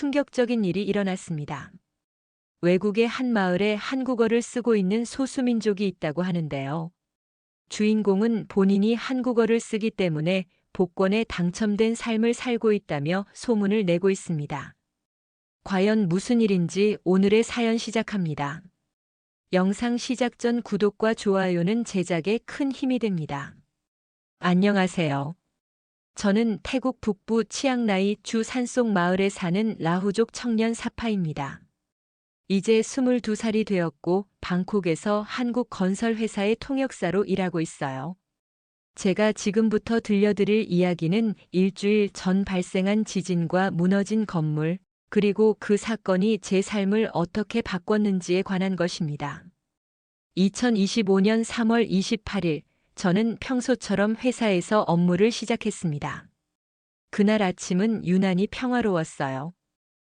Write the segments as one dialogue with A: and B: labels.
A: 충격적인 일이 일어났습니다. 외국의 한 마을에 한국어를 쓰고 있는 소수민족이 있다고 하는데요. 주인공은 본인이 한국어를 쓰기 때문에 복권에 당첨된 삶을 살고 있다며 소문을 내고 있습니다. 과연 무슨 일인지 오늘의 사연 시작합니다. 영상 시작 전 구독과 좋아요는 제작에 큰 힘이 됩니다. 안녕하세요. 저는 태국 북부 치앙라이 주 산속 마을에 사는 라후족 청년 사파입니다. 이제 22살이 되었고 방콕에서 한국 건설 회사의 통역사로 일하고 있어요. 제가 지금부터 들려드릴 이야기는 일주일 전 발생한 지진과 무너진 건물, 그리고 그 사건이 제 삶을 어떻게 바꿨는지에 관한 것입니다. 2025년 3월 28일, 저는 평소처럼 회사에서 업무를 시작했습니다. 그날 아침은 유난히 평화로웠어요.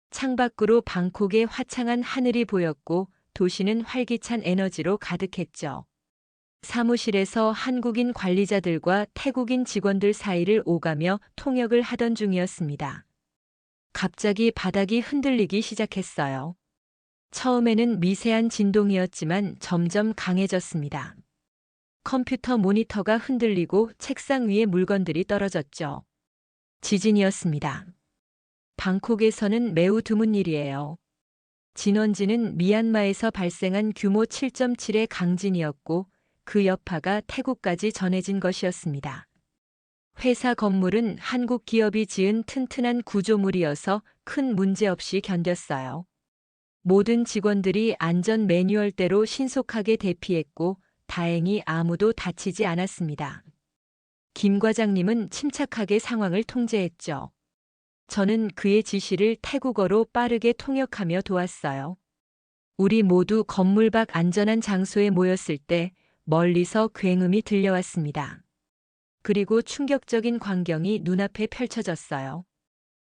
A: 창밖으로 방콕의 화창한 하늘이 보였고 도시는 활기찬 에너지로 가득했죠. 사무실에서 한국인 관리자들과 태국인 직원들 사이를 오가며 통역을 하던 중이었습니다. 갑자기 바닥이 흔들리기 시작했어요. 처음에는 미세한 진동이었지만 점점 강해졌습니다. 컴퓨터 모니터가 흔들리고 책상 위에 물건들이 떨어졌죠. 지진이었습니다. 방콕에서는 매우 드문 일이에요. 진원지는 미얀마에서 발생한 규모 7.7의 강진이었고 그 여파가 태국까지 전해진 것이었습니다. 회사 건물은 한국 기업이 지은 튼튼한 구조물이어서 큰 문제 없이 견뎠어요. 모든 직원들이 안전 매뉴얼대로 신속하게 대피했고 다행히 아무도 다치지 않았습니다. 김 과장님은 침착하게 상황을 통제했죠. 저는 그의 지시를 태국어로 빠르게 통역하며 도왔어요. 우리 모두 건물 밖 안전한 장소에 모였을 때 멀리서 굉음이 들려왔습니다. 그리고 충격적인 광경이 눈앞에 펼쳐졌어요.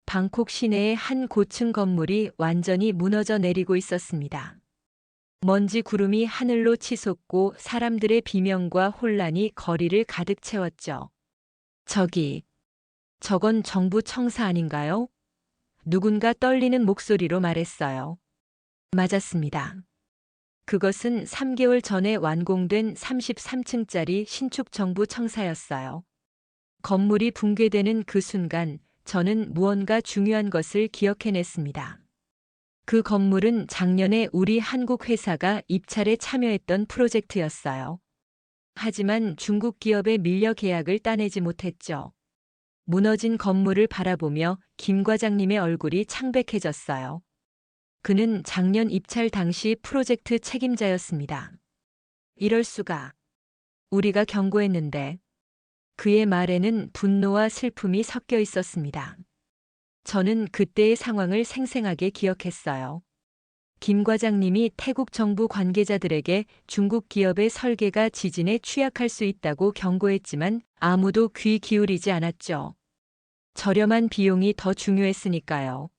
A: 방콕 시내의 한 고층 건물이 완전히 무너져 내리고 있었습니다. 먼지 구름이 하늘로 치솟고 사람들의 비명과 혼란이 거리를 가득 채웠죠. 저건 정부 청사 아닌가요? 누군가 떨리는 목소리로 말했어요. 맞았습니다. 그것은 3개월 전에 완공된 33층짜리 신축 정부 청사였어요. 건물이 붕괴되는 그 순간 저는 무언가 중요한 것을 기억해냈습니다. 그 건물은 작년에 우리 한국 회사가 입찰에 참여했던 프로젝트였어요. 하지만 중국 기업에 밀려 계약을 따내지 못했죠. 무너진 건물을 바라보며 김 과장님의 얼굴이 창백해졌어요. 그는 작년 입찰 당시 프로젝트 책임자였습니다. 이럴 수가. 우리가 경고했는데. 그의 말에는 분노와 슬픔이 섞여 있었습니다. 저는 그때의 상황을 생생하게 기억했어요. 김 과장님이 태국 정부 관계자들에게 중국 기업의 설계가 지진에 취약할 수 있다고 경고했지만 아무도 귀 기울이지 않았죠. 저렴한 비용이 더 중요했으니까요.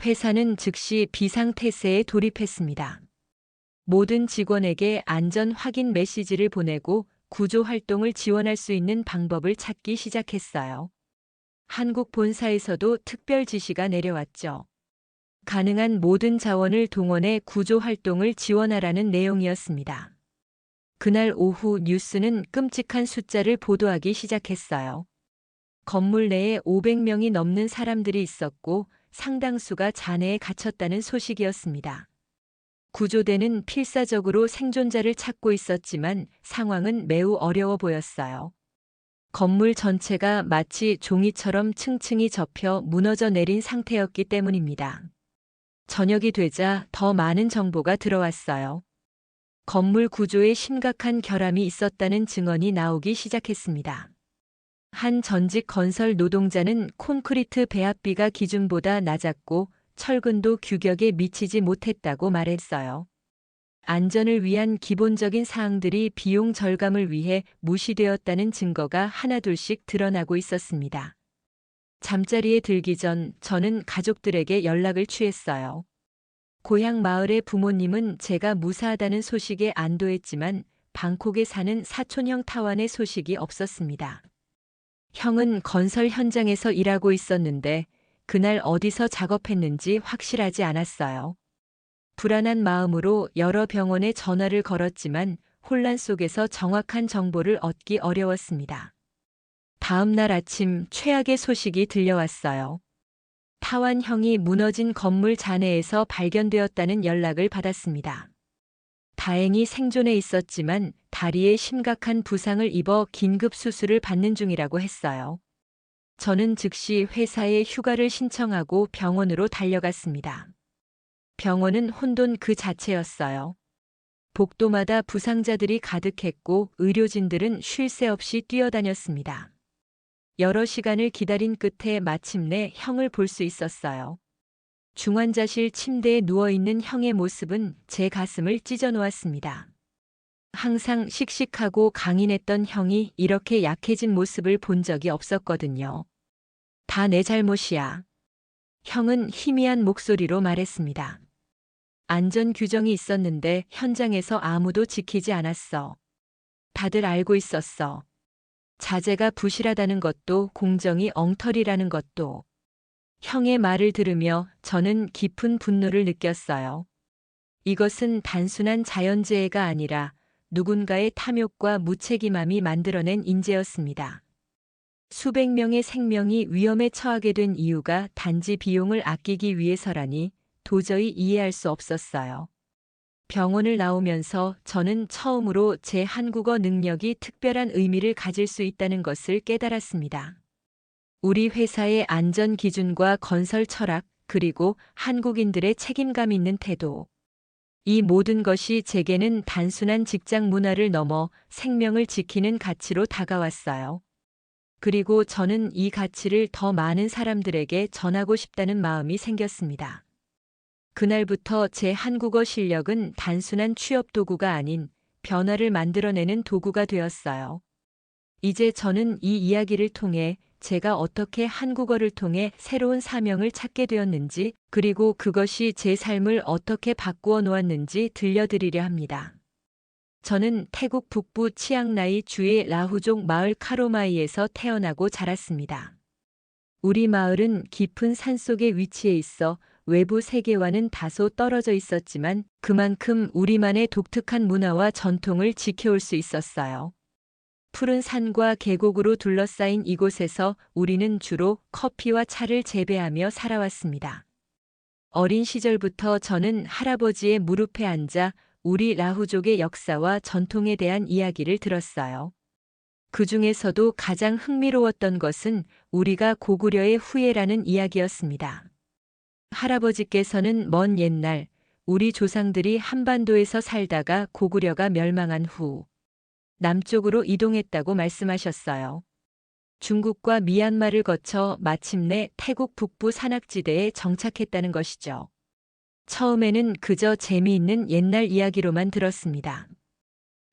A: 회사는 즉시 비상태세에 돌입했습니다. 모든 직원에게 안전 확인 메시지를 보내고 구조 활동을 지원할 수 있는 방법을 찾기 시작했어요. 한국 본사에서도 특별 지시가 내려왔죠. 가능한 모든 자원을 동원해 구조 활동을 지원하라는 내용이었습니다. 그날 오후 뉴스는 끔찍한 숫자를 보도하기 시작했어요. 건물 내에 500명이 넘는 사람들이 있었고 상당수가 잔해에 갇혔다는 소식이었습니다. 구조대는 필사적으로 생존자를 찾고 있었지만 상황은 매우 어려워 보였어요. 건물 전체가 마치 종이처럼 층층이 접혀 무너져 내린 상태였기 때문입니다. 저녁이 되자 더 많은 정보가 들어왔어요. 건물 구조에 심각한 결함이 있었다는 증언이 나오기 시작했습니다. 한 전직 건설 노동자는 콘크리트 배합비가 기준보다 낮았고 철근도 규격에 미치지 못했다고 말했어요. 안전을 위한 기본적인 사항들이 비용 절감을 위해 무시되었다는 증거가 하나둘씩 드러나고 있었습니다. 잠자리에 들기 전 저는 가족들에게 연락을 취했어요. 고향 마을의 부모님은 제가 무사하다는 소식에 안도했지만 방콕에 사는 사촌형 타완의 소식이 없었습니다. 형은 건설 현장에서 일하고 있었는데 그날 어디서 작업했는지 확실하지 않았어요. 불안한 마음으로 여러 병원에 전화를 걸었지만 혼란 속에서 정확한 정보를 얻기 어려웠습니다. 다음 날 아침 최악의 소식이 들려왔어요. 타완형이 무너진 건물 잔해에서 발견되었다는 연락을 받았습니다. 다행히 생존해 있었지만 다리에 심각한 부상을 입어 긴급 수술을 받는 중이라고 했어요. 저는 즉시 회사에 휴가를 신청하고 병원으로 달려갔습니다. 병원은 혼돈 그 자체였어요. 복도마다 부상자들이 가득했고 의료진들은 쉴 새 없이 뛰어다녔습니다. 여러 시간을 기다린 끝에 마침내 형을 볼 수 있었어요. 중환자실 침대에 누워있는 형의 모습은 제 가슴을 찢어 놓았습니다. 항상 씩씩하고 강인했던 형이 이렇게 약해진 모습을 본 적이 없었거든요. 다 내 잘못이야. 형은 희미한 목소리로 말했습니다. 안전 규정이 있었는데 현장에서 아무도 지키지 않았어. 다들 알고 있었어. 자재가 부실하다는 것도 공정이 엉터리라는 것도. 형의 말을 들으며 저는 깊은 분노를 느꼈어요. 이것은 단순한 자연재해가 아니라 누군가의 탐욕과 무책임함이 만들어낸 인재였습니다. 수백 명의 생명이 위험에 처하게 된 이유가 단지 비용을 아끼기 위해서라니 도저히 이해할 수 없었어요. 병원을 나오면서 저는 처음으로 제 한국어 능력이 특별한 의미를 가질 수 있다는 것을 깨달았습니다. 우리 회사의 안전 기준과 건설 철학, 그리고 한국인들의 책임감 있는 태도. 이 모든 것이 제게는 단순한 직장 문화를 넘어 생명을 지키는 가치로 다가왔어요. 그리고 저는 이 가치를 더 많은 사람들에게 전하고 싶다는 마음이 생겼습니다. 그날부터 제 한국어 실력은 단순한 취업 도구가 아닌 변화를 만들어내는 도구가 되었어요. 이제 저는 이 이야기를 통해 제가 어떻게 한국어를 통해 새로운 사명을 찾게 되었는지, 그리고 그것이 제 삶을 어떻게 바꾸어 놓았는지 들려드리려 합니다. 저는 태국 북부 치앙라이 주의 라후족 마을 카로마이에서 태어나고 자랐습니다. 우리 마을은 깊은 산속에 위치해 있어 외부 세계와는 다소 떨어져 있었지만 그만큼 우리만의 독특한 문화와 전통을 지켜올 수 있었어요. 푸른 산과 계곡으로 둘러싸인 이곳에서 우리는 주로 커피와 차를 재배하며 살아왔습니다. 어린 시절부터 저는 할아버지의 무릎에 앉아 우리 라후족의 역사와 전통에 대한 이야기를 들었어요. 그 중에서도 가장 흥미로웠던 것은 우리가 고구려의 후예라는 이야기였습니다. 할아버지께서는 먼 옛날 우리 조상들이 한반도에서 살다가 고구려가 멸망한 후 남쪽으로 이동했다고 말씀하셨어요. 중국과 미얀마를 거쳐 마침내 태국 북부 산악지대에 정착했다는 것이죠. 처음에는 그저 재미있는 옛날 이야기로만 들었습니다.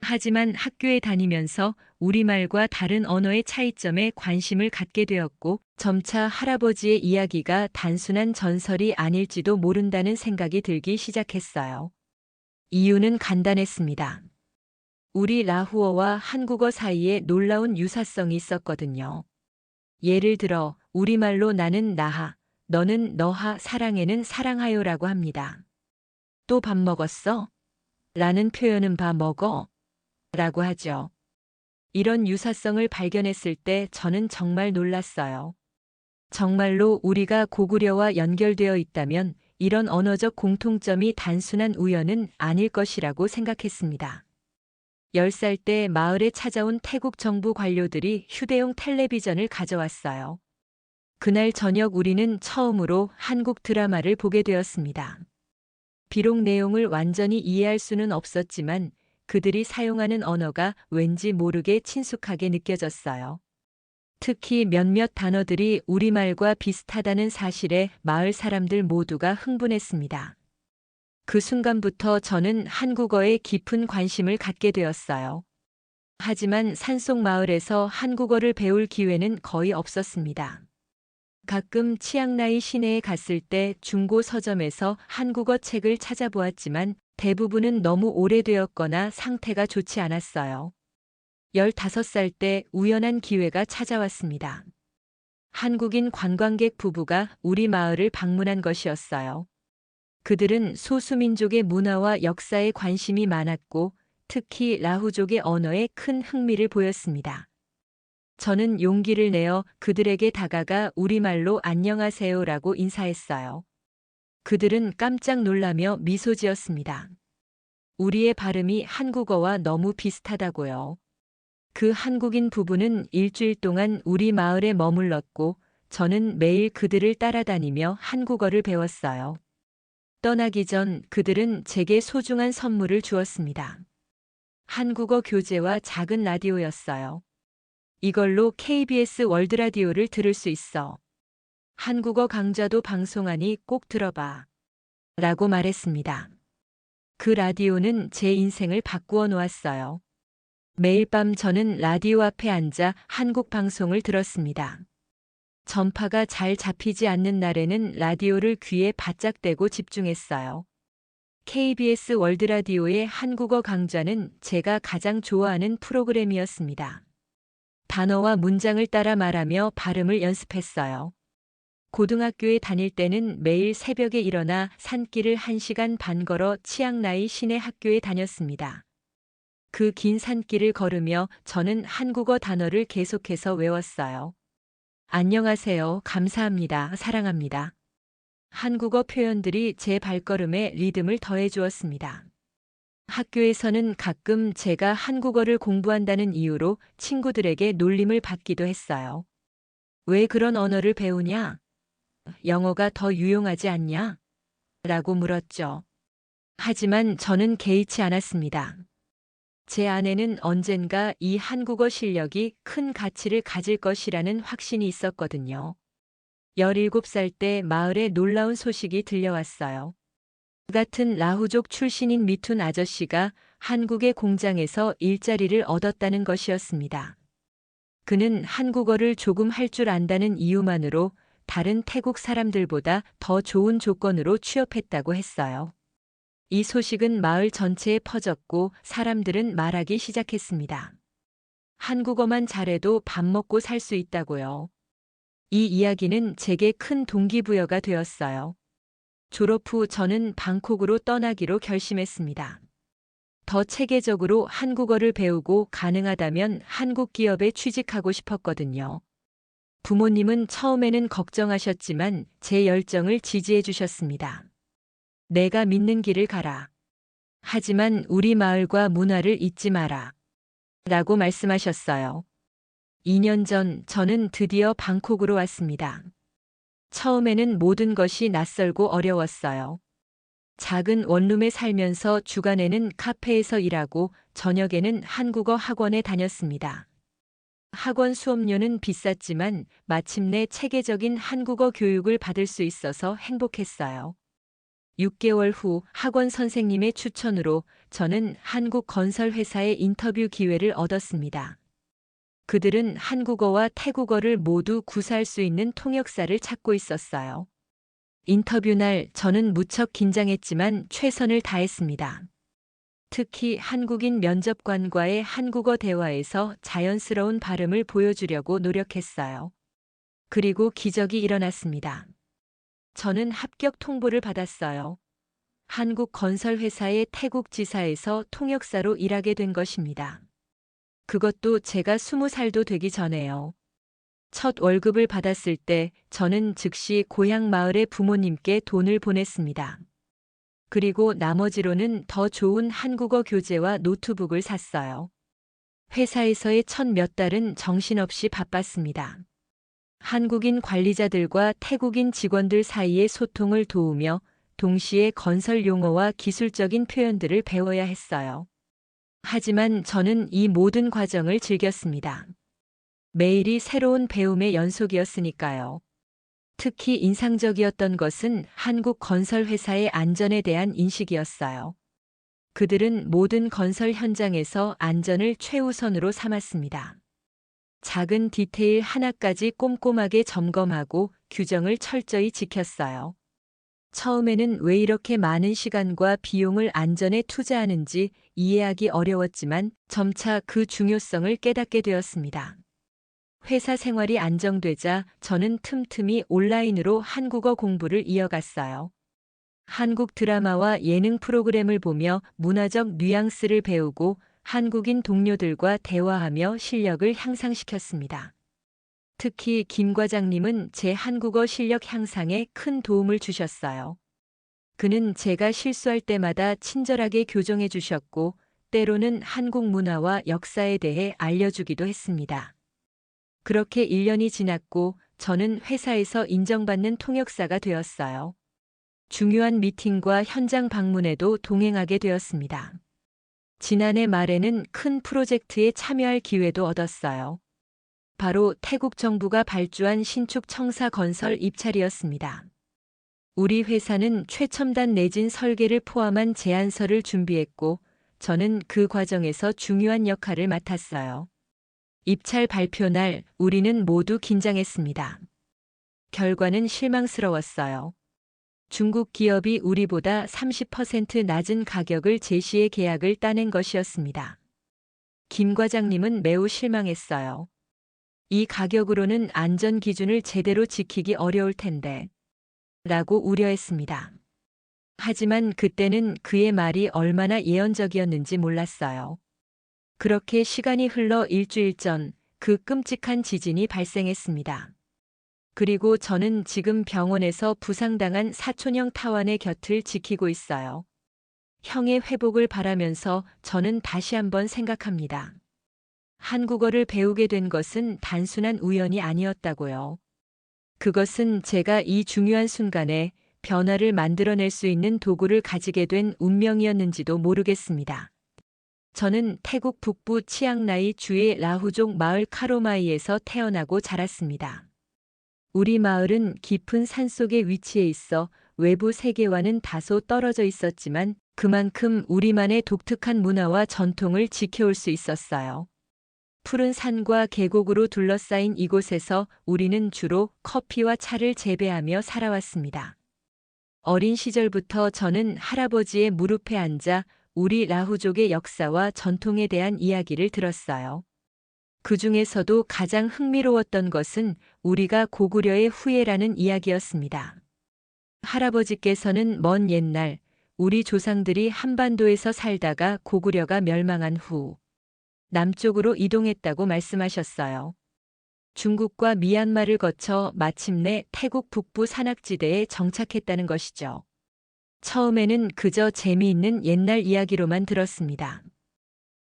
A: 하지만 학교에 다니면서 우리말과 다른 언어의 차이점에 관심을 갖게 되었고 점차 할아버지의 이야기가 단순한 전설이 아닐지도 모른다는 생각이 들기 시작했어요. 이유는 간단했습니다. 우리 라후어와 한국어 사이에 놀라운 유사성이 있었거든요. 예를 들어 우리말로 나는 나하, 너는 너하, 사랑해는 사랑하요라고 합니다. 또 밥 먹었어? 라는 표현은 밥 먹어? 라고 하죠. 이런 유사성을 발견했을 때 저는 정말 놀랐어요. 정말로 우리가 고구려와 연결되어 있다면 이런 언어적 공통점이 단순한 우연은 아닐 것이라고 생각했습니다. 10살 때 마을에 찾아온 태국 정부 관료들이 휴대용 텔레비전을 가져왔어요. 그날 저녁 우리는 처음으로 한국 드라마를 보게 되었습니다. 비록 내용을 완전히 이해할 수는 없었지만 그들이 사용하는 언어가 왠지 모르게 친숙하게 느껴졌어요. 특히 몇몇 단어들이 우리말과 비슷하다는 사실에 마을 사람들 모두가 흥분했습니다. 그 순간부터 저는 한국어에 깊은 관심을 갖게 되었어요. 하지만 산속 마을에서 한국어를 배울 기회는 거의 없었습니다. 가끔 치앙라이 시내에 갔을 때 중고 서점에서 한국어 책을 찾아보았지만 대부분은 너무 오래되었거나 상태가 좋지 않았어요. 15살 때 우연한 기회가 찾아왔습니다. 한국인 관광객 부부가 우리 마을을 방문한 것이었어요. 그들은 소수민족의 문화와 역사에 관심이 많았고 특히 라후족의 언어에 큰 흥미를 보였습니다. 저는 용기를 내어 그들에게 다가가 우리말로 안녕하세요라고 인사했어요. 그들은 깜짝 놀라며 미소 지었습니다. 우리의 발음이 한국어와 너무 비슷하다고요. 그 한국인 부부는 일주일 동안 우리 마을에 머물렀고 저는 매일 그들을 따라다니며 한국어를 배웠어요. 떠나기 전 그들은 제게 소중한 선물을 주었습니다. 한국어 교재와 작은 라디오였어요. 이걸로 KBS 월드라디오를 들을 수 있어. 한국어 강좌도 방송하니 꼭 들어봐. 라고 말했습니다. 그 라디오는 제 인생을 바꾸어 놓았어요. 매일 밤 저는 라디오 앞에 앉아 한국 방송을 들었습니다. 전파가 잘 잡히지 않는 날에는 라디오를 귀에 바짝 대고 집중했어요. KBS 월드라디오의 한국어 강좌는 제가 가장 좋아하는 프로그램이었습니다. 단어와 문장을 따라 말하며 발음을 연습했어요. 고등학교에 다닐 때는 매일 새벽에 일어나 산길을 1시간 반 걸어 치앙라이 시내 학교에 다녔습니다. 그 긴 산길을 걸으며 저는 한국어 단어를 계속해서 외웠어요. 안녕하세요, 감사합니다, 사랑합니다. 한국어 표현들이 제 발걸음에 리듬을 더해 주었습니다. 학교에서는 가끔 제가 한국어를 공부한다는 이유로 친구들에게 놀림을 받기도 했어요. 왜 그런 언어를 배우냐? 영어가 더 유용하지 않냐? 라고 물었죠. 하지만 저는 개의치 않았습니다. 제 안에는 언젠가 이 한국어 실력이 큰 가치를 가질 것이라는 확신이 있었거든요. 17살 때 마을에 놀라운 소식이 들려왔어요. 같은 라후족 출신인 미툰 아저씨가 한국의 공장에서 일자리를 얻었다는 것이었습니다. 그는 한국어를 조금 할 줄 안다는 이유만으로 다른 태국 사람들보다 더 좋은 조건으로 취업했다고 했어요. 이 소식은 마을 전체에 퍼졌고 사람들은 말하기 시작했습니다. 한국어만 잘해도 밥 먹고 살 수 있다고요. 이 이야기는 제게 큰 동기부여가 되었어요. 졸업 후 저는 방콕으로 떠나기로 결심했습니다. 더 체계적으로 한국어를 배우고 가능하다면 한국 기업에 취직하고 싶었거든요. 부모님은 처음에는 걱정하셨지만 제 열정을 지지해 주셨습니다. 내가 믿는 길을 가라. 하지만 우리 마을과 문화를 잊지 마라. 라고 말씀하셨어요. 2년 전 저는 드디어 방콕으로 왔습니다. 처음에는 모든 것이 낯설고 어려웠어요. 작은 원룸에 살면서 주간에는 카페에서 일하고 저녁에는 한국어 학원에 다녔습니다. 학원 수업료는 비쌌지만 마침내 체계적인 한국어 교육을 받을 수 있어서 행복했어요. 6개월 후 학원 선생님의 추천으로 저는 한국 건설 회사의 인터뷰 기회를 얻었습니다. 그들은 한국어와 태국어를 모두 구사할 수 있는 통역사를 찾고 있었어요. 인터뷰 날 저는 무척 긴장했지만 최선을 다했습니다. 특히 한국인 면접관과의 한국어 대화에서 자연스러운 발음을 보여주려고 노력했어요. 그리고 기적이 일어났습니다. 저는 합격 통보를 받았어요. 한국 건설회사의 태국 지사에서 통역사로 일하게 된 것입니다. 그것도 제가 20살도 되기 전에요. 첫 월급을 받았을 때 저는 즉시 고향 마을의 부모님께 돈을 보냈습니다. 그리고 나머지로는 더 좋은 한국어 교재와 노트북을 샀어요. 회사에서의 첫 몇 달은 정신없이 바빴습니다. 한국인 관리자들과 태국인 직원들 사이의 소통을 도우며 동시에 건설 용어와 기술적인 표현들을 배워야 했어요. 하지만 저는 이 모든 과정을 즐겼습니다. 매일이 새로운 배움의 연속이었으니까요. 특히 인상적이었던 것은 한국 건설 회사의 안전에 대한 인식이었어요. 그들은 모든 건설 현장에서 안전을 최우선으로 삼았습니다. 작은 디테일 하나까지 꼼꼼하게 점검하고 규정을 철저히 지켰어요. 처음에는 왜 이렇게 많은 시간과 비용을 안전에 투자하는지 이해하기 어려웠지만 점차 그 중요성을 깨닫게 되었습니다. 회사 생활이 안정되자 저는 틈틈이 온라인으로 한국어 공부를 이어갔어요. 한국 드라마와 예능 프로그램을 보며 문화적 뉘앙스를 배우고 한국인 동료들과 대화하며 실력을 향상시켰습니다. 특히 김 과장님은 제 한국어 실력 향상에 큰 도움을 주셨어요. 그는 제가 실수할 때마다 친절하게 교정해 주셨고, 때로는 한국 문화와 역사에 대해 알려주기도 했습니다. 그렇게 1년이 지났고 저는 회사에서 인정받는 통역사가 되었어요. 중요한 미팅과 현장 방문에도 동행하게 되었습니다. 지난해 말에는 큰 프로젝트에 참여할 기회도 얻었어요. 바로 태국 정부가 발주한 신축 청사 건설 입찰이었습니다. 우리 회사는 최첨단 내진 설계를 포함한 제안서를 준비했고, 저는 그 과정에서 중요한 역할을 맡았어요. 입찰 발표 날 우리는 모두 긴장했습니다. 결과는 실망스러웠어요. 중국 기업이 우리보다 30% 낮은 가격을 제시해 계약을 따낸 것이었습니다. 김 과장님은 매우 실망했어요. 이 가격으로는 안전 기준을 제대로 지키기 어려울 텐데, 라고 우려했습니다. 하지만 그때는 그의 말이 얼마나 예언적이었는지 몰랐어요. 그렇게 시간이 흘러 일주일 전 그 끔찍한 지진이 발생했습니다. 그리고 저는 지금 병원에서 부상당한 사촌형 타완의 곁을 지키고 있어요. 형의 회복을 바라면서 저는 다시 한번 생각합니다. 한국어를 배우게 된 것은 단순한 우연이 아니었다고요. 그것은 제가 이 중요한 순간에 변화를 만들어낼 수 있는 도구를 가지게 된 운명이었는지도 모르겠습니다. 저는 태국 북부 치앙라이 주의 라후족 마을 카로마이에서 태어나고 자랐습니다. 우리 마을은 깊은 산속에 위치해 있어 외부 세계와는 다소 떨어져 있었지만 그만큼 우리만의 독특한 문화와 전통을 지켜올 수 있었어요. 푸른 산과 계곡으로 둘러싸인 이곳에서 우리는 주로 커피와 차를 재배하며 살아왔습니다. 어린 시절부터 저는 할아버지의 무릎에 앉아 우리 라후족의 역사와 전통에 대한 이야기를 들었어요. 그 중에서도 가장 흥미로웠던 것은 우리가 고구려의 후예라는 이야기였습니다. 할아버지께서는 먼 옛날 우리 조상들이 한반도에서 살다가 고구려가 멸망한 후 남쪽으로 이동했다고 말씀하셨어요. 중국과 미얀마를 거쳐 마침내 태국 북부 산악지대에 정착했다는 것이죠. 처음에는 그저 재미있는 옛날 이야기로만 들었습니다.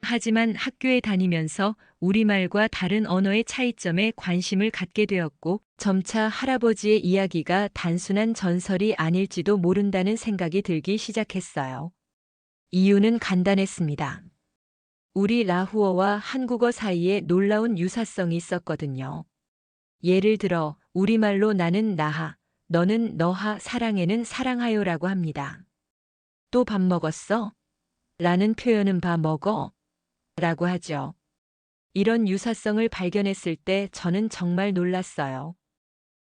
A: 하지만 학교에 다니면서 우리말과 다른 언어의 차이점에 관심을 갖게 되었고, 점차 할아버지의 이야기가 단순한 전설이 아닐지도 모른다는 생각이 들기 시작했어요. 이유는 간단했습니다. 우리 라후어와 한국어 사이에 놀라운 유사성이 있었거든요. 예를 들어 우리말로 나는 나하, 너는 너하, 사랑해는 사랑하요라고 합니다. 또 밥 먹었어? 라는 표현은 밥 먹어? 라고 하죠. 이런 유사성을 발견했을 때 저는 정말 놀랐어요.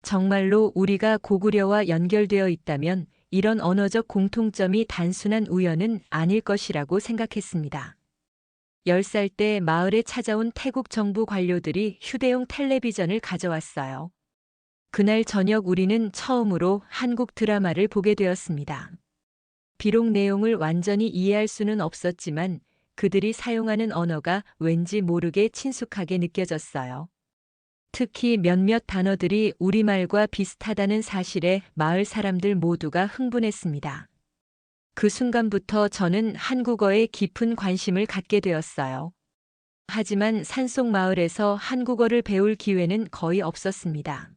A: 정말로 우리가 고구려와 연결되어 있다면 이런 언어적 공통점이 단순한 우연은 아닐 것이라고 생각했습니다. 10살 때 마을에 찾아온 태국 정부 관료들이 휴대용 텔레비전을 가져왔어요. 그날 저녁 우리는 처음으로 한국 드라마를 보게 되었습니다. 비록 내용을 완전히 이해할 수는 없었지만 그들이 사용하는 언어가 왠지 모르게 친숙하게 느껴졌어요. 특히 몇몇 단어들이 우리말과 비슷하다는 사실에 마을 사람들 모두가 흥분했습니다. 그 순간부터 저는 한국어에 깊은 관심을 갖게 되었어요. 하지만 산속 마을에서 한국어를 배울 기회는 거의 없었습니다.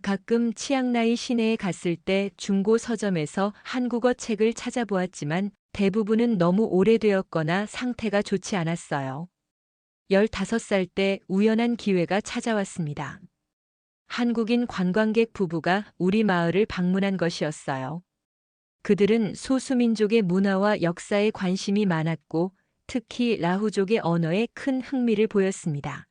A: 가끔 치앙라이 시내에 갔을 때 중고 서점에서 한국어 책을 찾아보았지만 대부분은 너무 오래되었거나 상태가 좋지 않았어요. 15살 때 우연한 기회가 찾아왔습니다. 한국인 관광객 부부가 우리 마을을 방문한 것이었어요. 그들은 소수민족의 문화와 역사에 관심이 많았고 특히 라후족의 언어에 큰 흥미를 보였습니다.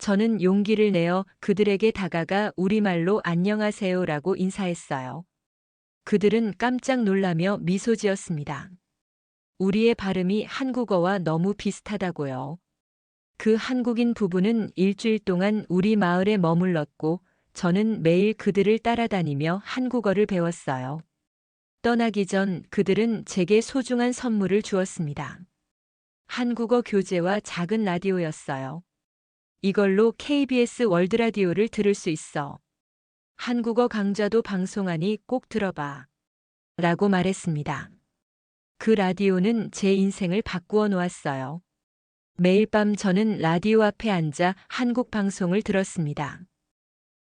A: 저는 용기를 내어 그들에게 다가가 우리말로 안녕하세요라고 인사했어요. 그들은 깜짝 놀라며 미소 지었습니다. 우리의 발음이 한국어와 너무 비슷하다고요. 그 한국인 부부는 일주일 동안 우리 마을에 머물렀고 저는 매일 그들을 따라다니며 한국어를 배웠어요. 떠나기 전 그들은 제게 소중한 선물을 주었습니다. 한국어 교재와 작은 라디오였어요. 이걸로 KBS 월드라디오를 들을 수 있어. 한국어 강좌도 방송하니 꼭 들어봐. 라고 말했습니다. 그 라디오는 제 인생을 바꾸어 놓았어요. 매일 밤 저는 라디오 앞에 앉아 한국 방송을 들었습니다.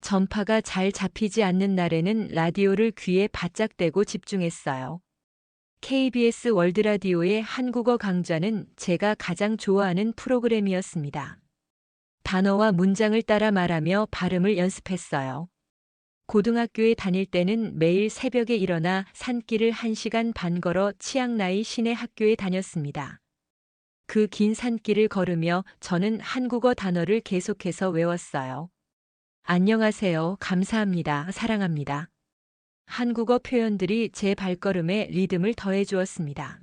A: 전파가 잘 잡히지 않는 날에는 라디오를 귀에 바짝 대고 집중했어요. KBS 월드라디오의 한국어 강좌는 제가 가장 좋아하는 프로그램이었습니다. 단어와 문장을 따라 말하며 발음을 연습했어요. 고등학교에 다닐 때는 매일 새벽에 일어나 산길을 1시간 반 걸어 치앙라이 시내 학교에 다녔습니다. 그 긴 산길을 걸으며 저는 한국어 단어를 계속해서 외웠어요. 안녕하세요, 감사합니다, 사랑합니다. 한국어 표현들이 제 발걸음에 리듬을 더해 주었습니다.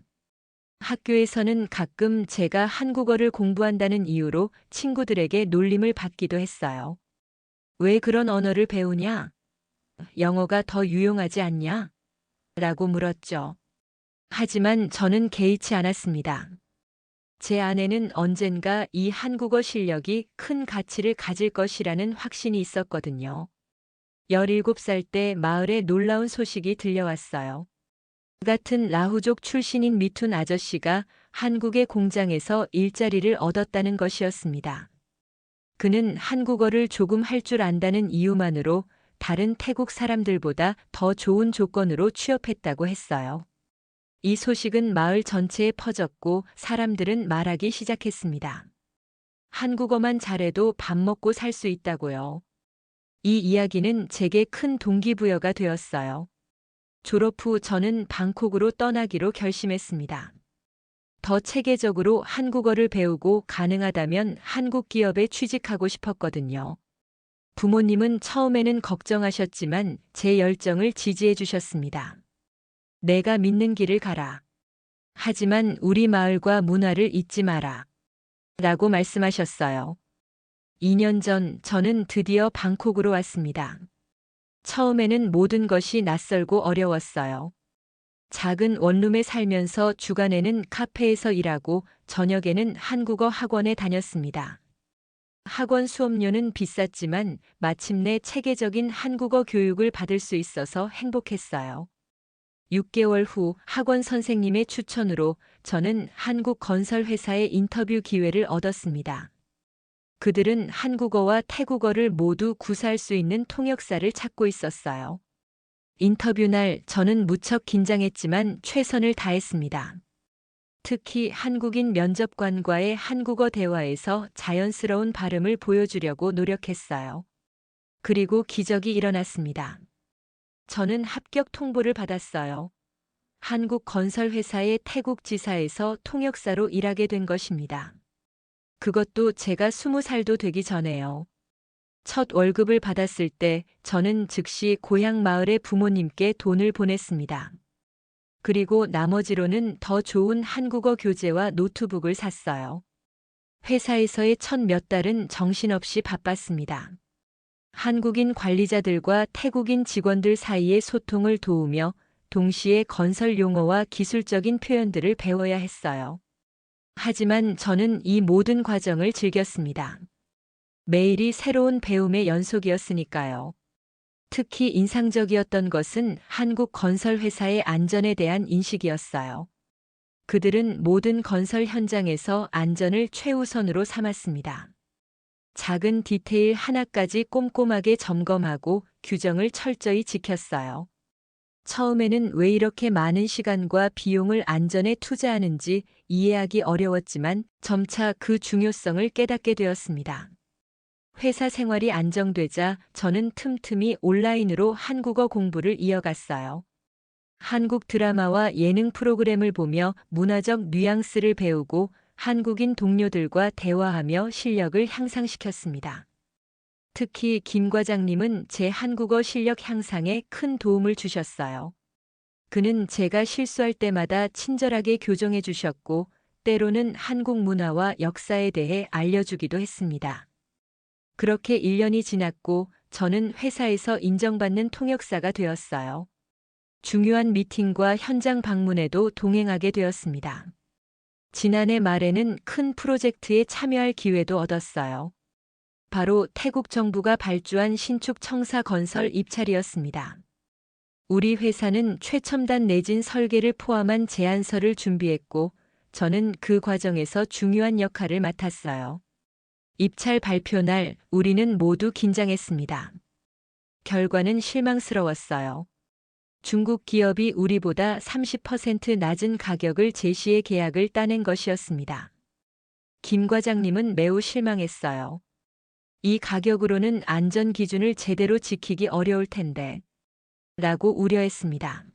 A: 학교에서는 가끔 제가 한국어를 공부한다는 이유로 친구들에게 놀림을 받기도 했어요. 왜 그런 언어를 배우냐? 영어가 더 유용하지 않냐? 라고 물었죠. 하지만 저는 개의치 않았습니다. 제 안에는 언젠가 이 한국어 실력이 큰 가치를 가질 것이라는 확신이 있었거든요. 17살 때 마을에 놀라운 소식이 들려왔어요. 같은 라후족 출신인 미툰 아저씨가 한국의 공장에서 일자리를 얻었다는 것이었습니다. 그는 한국어를 조금 할 줄 안다는 이유만으로 다른 태국 사람들보다 더 좋은 조건으로 취업했다고 했어요. 이 소식은 마을 전체에 퍼졌고 사람들은 말하기 시작했습니다. 한국어만 잘해도 밥 먹고 살 수 있다고요. 이 이야기는 제게 큰 동기부여가 되었어요. 졸업 후 저는 방콕으로 떠나기로 결심했습니다. 더 체계적으로 한국어를 배우고 가능하다면 한국 기업에 취직하고 싶었거든요. 부모님은 처음에는 걱정하셨지만 제 열정을 지지해 주셨습니다. 내가 믿는 길을 가라. 하지만 우리 마을과 문화를 잊지 마라. 라고 말씀하셨어요. 2년 전 저는 드디어 방콕으로 왔습니다. 처음에는 모든 것이 낯설고 어려웠어요. 작은 원룸에 살면서 주간에는 카페에서 일하고 저녁에는 한국어 학원에 다녔습니다. 학원 수업료는 비쌌지만 마침내 체계적인 한국어 교육을 받을 수 있어서 행복했어요. 6개월 후 학원 선생님의 추천으로 저는 한국 건설 회사의 인터뷰 기회를 얻었습니다. 그들은 한국어와 태국어를 모두 구사할 수 있는 통역사를 찾고 있었어요. 인터뷰 날 저는 무척 긴장했지만 최선을 다했습니다. 특히 한국인 면접관과의 한국어 대화에서 자연스러운 발음을 보여주려고 노력했어요. 그리고 기적이 일어났습니다. 저는 합격 통보를 받았어요. 한국 건설회사의 태국 지사에서 통역사로 일하게 된 것입니다. 그것도 제가 20살도 되기 전에요. 첫 월급을 받았을 때 저는 즉시 고향 마을의 부모님께 돈을 보냈습니다. 그리고 나머지로는 더 좋은 한국어 교재와 노트북을 샀어요. 회사에서의 첫 몇 달은 정신없이 바빴습니다. 한국인 관리자들과 태국인 직원들 사이의 소통을 도우며 동시에 건설 용어와 기술적인 표현들을 배워야 했어요. 하지만 저는 이 모든 과정을 즐겼습니다. 매일이 새로운 배움의 연속이었으니까요. 특히 인상적이었던 것은 한국 건설 회사의 안전에 대한 인식이었어요. 그들은 모든 건설 현장에서 안전을 최우선으로 삼았습니다. 작은 디테일 하나까지 꼼꼼하게 점검하고 규정을 철저히 지켰어요. 처음에는 왜 이렇게 많은 시간과 비용을 안전에 투자하는지 이해하기 어려웠지만 점차 그 중요성을 깨닫게 되었습니다. 회사 생활이 안정되자 저는 틈틈이 온라인으로 한국어 공부를 이어갔어요. 한국 드라마와 예능 프로그램을 보며 문화적 뉘앙스를 배우고 한국인 동료들과 대화하며 실력을 향상시켰습니다. 특히 김 과장님은 제 한국어 실력 향상에 큰 도움을 주셨어요. 그는 제가 실수할 때마다 친절하게 교정해 주셨고 때로는 한국 문화와 역사에 대해 알려주기도 했습니다. 그렇게 1년이 지났고 저는 회사에서 인정받는 통역사가 되었어요. 중요한 미팅과 현장 방문에도 동행하게 되었습니다. 지난해 말에는 큰 프로젝트에 참여할 기회도 얻었어요. 바로 태국 정부가 발주한 신축 청사 건설 입찰이었습니다. 우리 회사는 최첨단 내진 설계를 포함한 제안서를 준비했고 저는 그 과정에서 중요한 역할을 맡았어요. 입찰 발표 날 우리는 모두 긴장했습니다. 결과는 실망스러웠어요. 중국 기업이 우리보다 30% 낮은 가격을 제시해 계약을 따낸 것이었습니다. 김 과장님은 매우 실망했어요. 이 가격으로는 안전 기준을 제대로 지키기 어려울 텐데 라고 우려했습니다.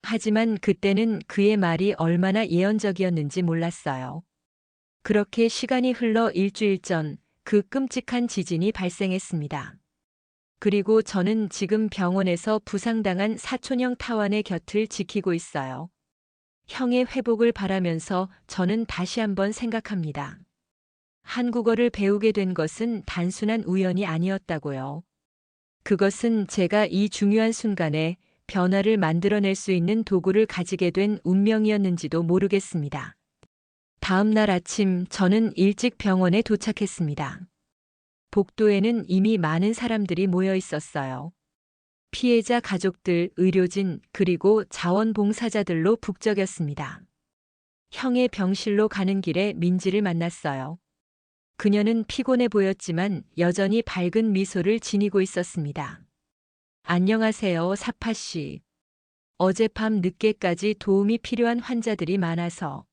A: 하지만 그때는 그의 말이 얼마나 예언적이었는지 몰랐어요. 그렇게 시간이 흘러 일주일 전 그 끔찍한 지진이 발생했습니다. 그리고 저는 지금 병원에서 부상당한 사촌형 타완의 곁을 지키고 있어요. 형의 회복을 바라면서 저는 다시 한번 생각합니다. 한국어를 배우게 된 것은 단순한 우연이 아니었다고요. 그것은 제가 이 중요한 순간에 변화를 만들어낼 수 있는 도구를 가지게 된 운명이었는지도 모르겠습니다. 다음 날 아침 저는 일찍 병원에 도착했습니다. 복도에는 이미 많은 사람들이 모여 있었어요. 피해자 가족들, 의료진, 그리고 자원봉사자들로 북적였습니다. 형의 병실로 가는 길에 민지를 만났어요. 그녀는 피곤해 보였지만 여전히 밝은 미소를 지니고 있었습니다. 안녕하세요, 사파 씨. 어젯밤 늦게까지 도움이 필요한 환자들이 많아서.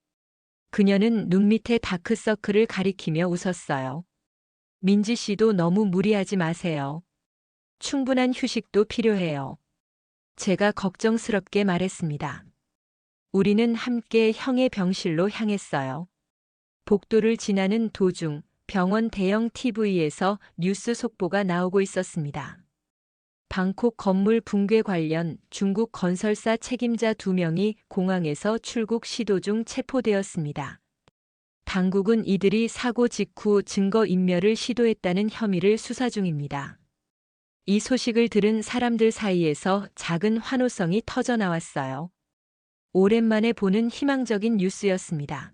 A: 그녀는 눈 밑에 다크서클을 가리키며 웃었어요. 민지 씨도 너무 무리하지 마세요. 충분한 휴식도 필요해요. 제가 걱정스럽게 말했습니다. 우리는 함께 형의 병실로 향했어요. 복도를 지나는 도중 병원 대형 TV에서 뉴스 속보가 나오고 있었습니다. 방콕 건물 붕괴 관련 중국 건설사 책임자 2명이 공항에서 출국 시도 중 체포되었습니다. 당국은 이들이 사고 직후 증거인멸을 시도했다는 혐의를 수사 중입니다. 이 소식을 들은 사람들 사이에서 작은 환호성이 터져나왔어요. 오랜만에 보는 희망적인 뉴스였습니다.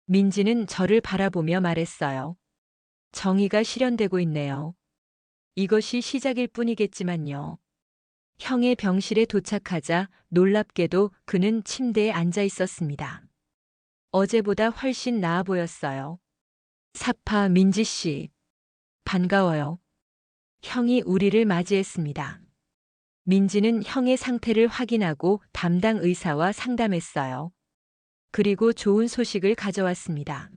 A: 민지는 저를 바라보며 말했어요. 정의가 실현되고 있네요. 이것이 시작일 뿐이겠지만요. 형의 병실에 도착하자 놀랍게도 그는 침대에 앉아 있었습니다. 어제보다 훨씬 나아 보였어요. 사파 민지 씨. 반가워요. 형이 우리를 맞이했습니다. 민지는 형의 상태를 확인하고 담당 의사와 상담했어요. 그리고 좋은 소식을 가져왔습니다.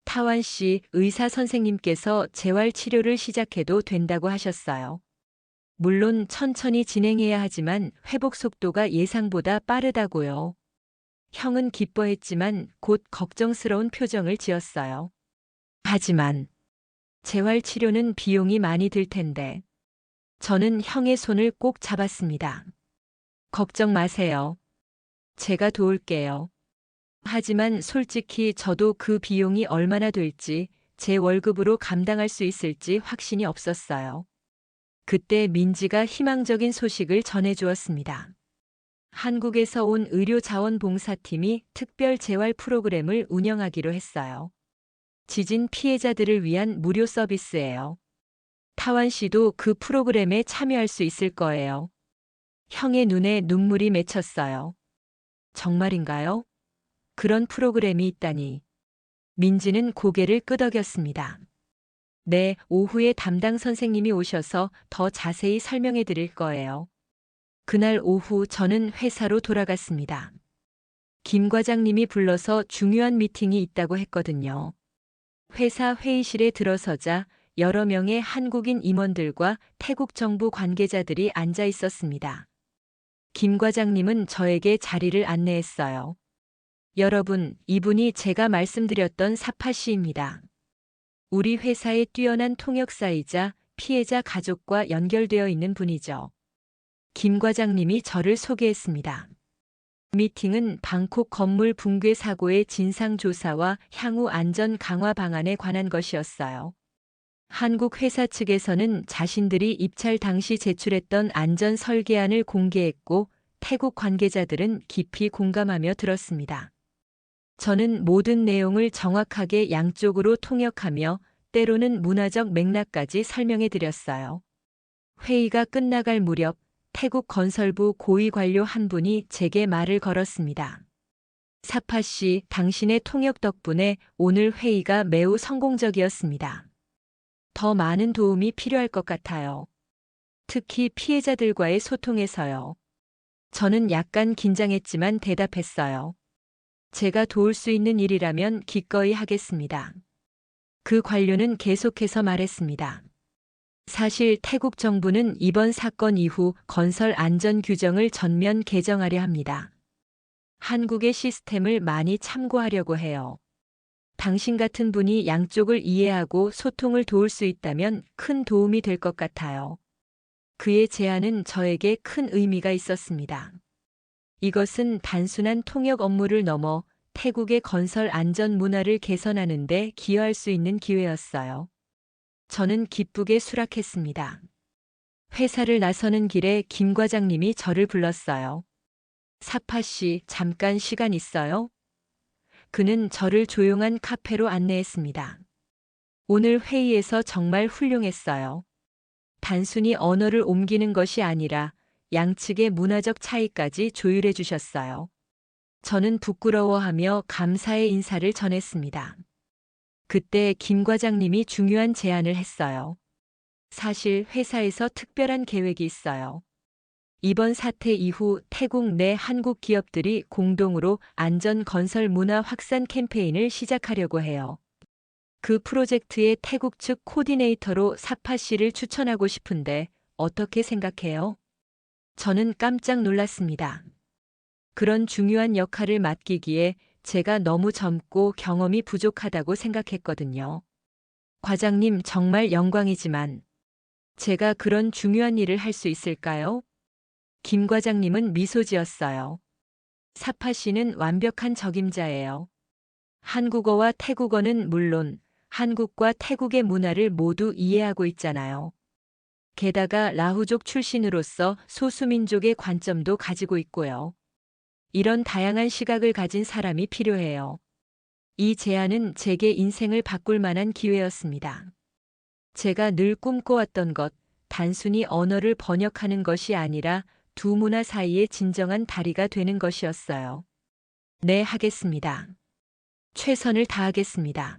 A: 타완 씨 의사 선생님께서 재활 치료를 시작해도 된다고 하셨어요. 물론 천천히 진행해야 하지만 회복 속도가 예상보다 빠르다고요. 형은 기뻐했지만 곧 걱정스러운 표정을 지었어요. 하지만 재활 치료는 비용이 많이 들 텐데. 저는 형의 손을 꼭 잡았습니다. 걱정 마세요. 제가 도울게요. 하지만 솔직히 저도 그 비용이 얼마나 될지 제 월급으로 감당할 수 있을지 확신이 없었어요. 그때 민지가 희망적인 소식을 전해주었습니다. 한국에서 온 의료자원봉사팀이 특별 재활 프로그램을 운영하기로 했어요. 지진 피해자들을 위한 무료 서비스예요. 타완 씨도 그 프로그램에 참여할 수 있을 거예요. 형의 눈에 눈물이 맺혔어요. 정말인가요? 그런 프로그램이 있다니. 민지는 고개를 끄덕였습니다. 네, 오후에 담당 선생님이 오셔서 더 자세히 설명해 드릴 거예요. 그날 오후 저는 회사로 돌아갔습니다. 김 과장님이 불러서 중요한 미팅이 있다고 했거든요. 회사 회의실에 들어서자 여러 명의 한국인 임원들과 태국 정부 관계자들이 앉아 있었습니다. 김 과장님은 저에게 자리를 안내했어요. 여러분, 이분이 제가 말씀드렸던 사파 씨입니다. 우리 회사의 뛰어난 통역사이자 피해자 가족과 연결되어 있는 분이죠. 김 과장님이 저를 소개했습니다. 미팅은 방콕 건물 붕괴 사고의 진상조사와 향후 안전 강화 방안에 관한 것이었어요. 한국 회사 측에서는 자신들이 입찰 당시 제출했던 안전 설계안을 공개했고 태국 관계자들은 깊이 공감하며 들었습니다. 저는 모든 내용을 정확하게 양쪽으로 통역하며 때로는 문화적 맥락까지 설명해 드렸어요. 회의가 끝나갈 무렵 태국 건설부 고위 관료 한 분이 제게 말을 걸었습니다. 사파 씨, 당신의 통역 덕분에 오늘 회의가 매우 성공적이었습니다. 더 많은 도움이 필요할 것 같아요. 특히 피해자들과의 소통에서요. 저는 약간 긴장했지만 대답했어요. 제가 도울 수 있는 일이라면 기꺼이 하겠습니다. 그 관료는 계속해서 말했습니다. 사실 태국 정부는 이번 사건 이후 건설 안전 규정을 전면 개정하려 합니다. 한국의 시스템을 많이 참고하려고 해요. 당신 같은 분이 양쪽을 이해하고 소통을 도울 수 있다면 큰 도움이 될 것 같아요. 그의 제안은 저에게 큰 의미가 있었습니다. 이것은 단순한 통역 업무를 넘어 태국의 건설 안전 문화를 개선하는 데 기여할 수 있는 기회였어요. 저는 기쁘게 수락했습니다. 회사를 나서는 길에 김 과장님이 저를 불렀어요. 사파 씨, 잠깐 시간 있어요? 그는 저를 조용한 카페로 안내했습니다. 오늘 회의에서 정말 훌륭했어요. 단순히 언어를 옮기는 것이 아니라 양측의 문화적 차이까지 조율해 주셨어요. 저는 부끄러워하며 감사의 인사를 전했습니다. 그때 김 과장님이 중요한 제안을 했어요. 사실 회사에서 특별한 계획이 있어요. 이번 사태 이후 태국 내 한국 기업들이 공동으로 안전 건설 문화 확산 캠페인을 시작하려고 해요. 그 프로젝트의 태국 측 코디네이터로 사파 씨를 추천하고 싶은데 어떻게 생각해요? 저는 깜짝 놀랐습니다. 그런 중요한 역할을 맡기기에 제가 너무 젊고 경험이 부족하다고 생각했거든요. 과장님, 정말 영광이지만 제가 그런 중요한 일을 할 수 있을까요? 김 과장님은 미소 지었어요. 사파 씨는 완벽한 적임자예요. 한국어와 태국어는 물론 한국과 태국의 문화를 모두 이해하고 있잖아요. 게다가 라후족 출신으로서 소수민족의 관점도 가지고 있고요. 이런 다양한 시각을 가진 사람이 필요해요. 이 제안은 제게 인생을 바꿀 만한 기회였습니다. 제가 늘 꿈꿔왔던 것, 단순히 언어를 번역하는 것이 아니라 두 문화 사이의 진정한 다리가 되는 것이었어요. 네, 하겠습니다. 최선을 다하겠습니다.